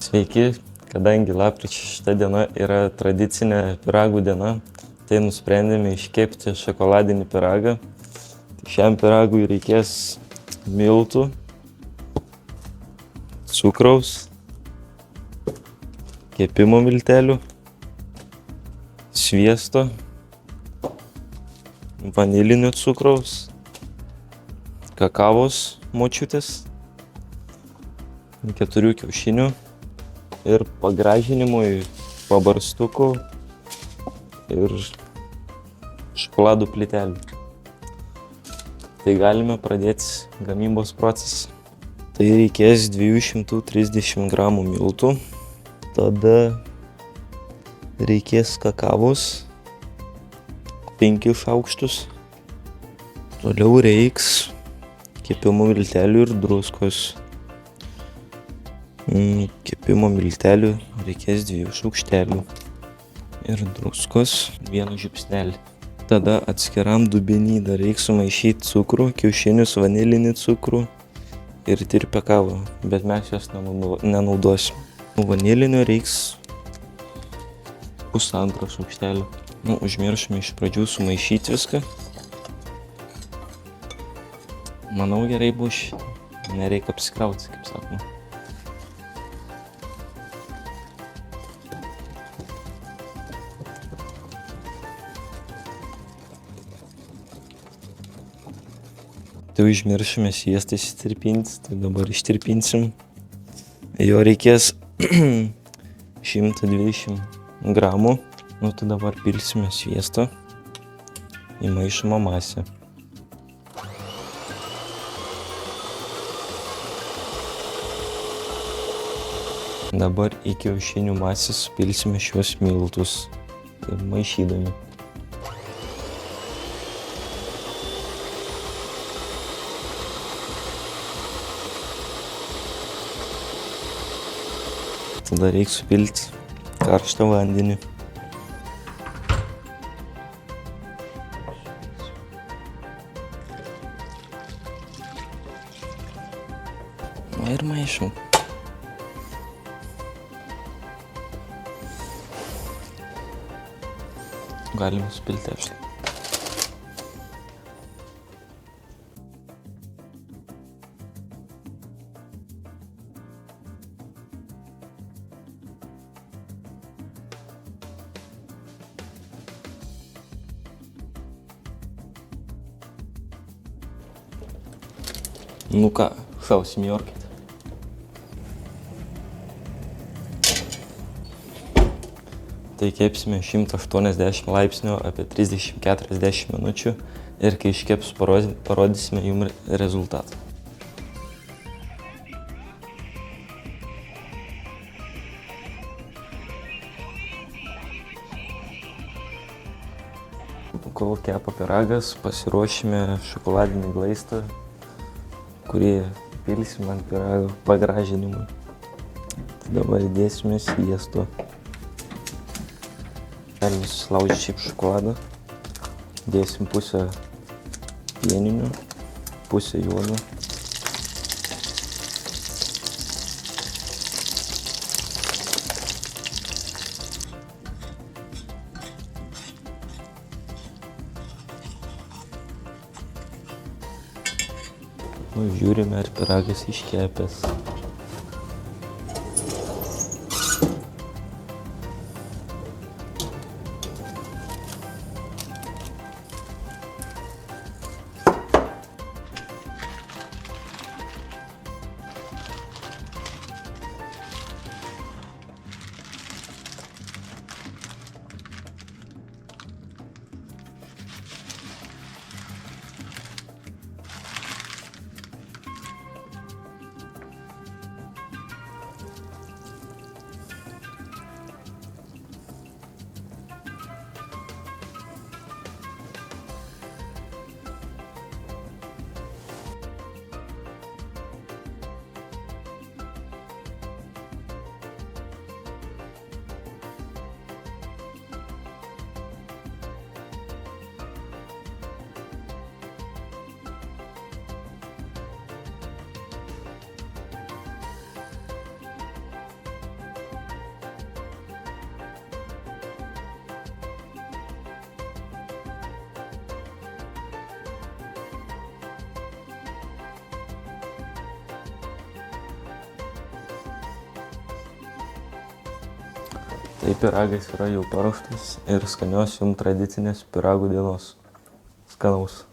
Sveiki, kadangi lapkričio šita diena yra tradicinė pyragų diena, tai nusprendėme iškepti šokoladinį pyragą. Šiam pyragui reikės miltų, cukraus, kepimo miltelių, sviesto, vanilinio cukraus, kakavos močiutės, 4 kiaušinių ir pagražinimui pabarstukų ir šokoladų plytelių. Tai galime pradėti gamybos procesą. Tai reikės 230 gramų miltų, tada reikės kakavos 5 šaukštus, toliau reiks kepimo miltelių ir druskos. Kepimo miltelių reikės 2 šaukštelių ir druskos 1 žiupsnelį. Tada atskiram dubenį dar reiks sumaišyti cukrų, kiaušinius, vanilinį cukrų ir tirpią kavą, bet mes jos nenaudosim. Vanilinio reiks 1,5 šaukštelio. Užmiršome iš pradžių sumaišyti viską. Manau, gerai bus, nereikia apsikrauti, kaip sakoma. Tai užmiršome sviestą ištirpinti, tai dabar ištirpinsim. Jo reikės 120 gramų. Tai dabar pilsime sviestą į maišomą masę. Dabar į kiaušinių masę supilsime šiuos miltus ir maišydami. Tada reikia supilti karštą vandenį. Ir maišom. Galime supilti tešlą. Ką, šausim į orkaitę. Tai kepsime 180 laipsnių apie 30-40 minučių ir kai iškeps parodysime jums rezultatą. Kol kepa pyragas, pasiruošime šokoladinį glaistą, kurį pilsim ant pyrago pagražinimui. Dabar įdėsime sviesto. Galime susilaužyti šiaip šokoladą. Dėsim pusę pieninio, pusę juodo. Žiūrime, ar pyragas iškepęs. Tai pyragas yra jau paruoštas ir skanios jums tradicinės pyragų dienos. Skanaus.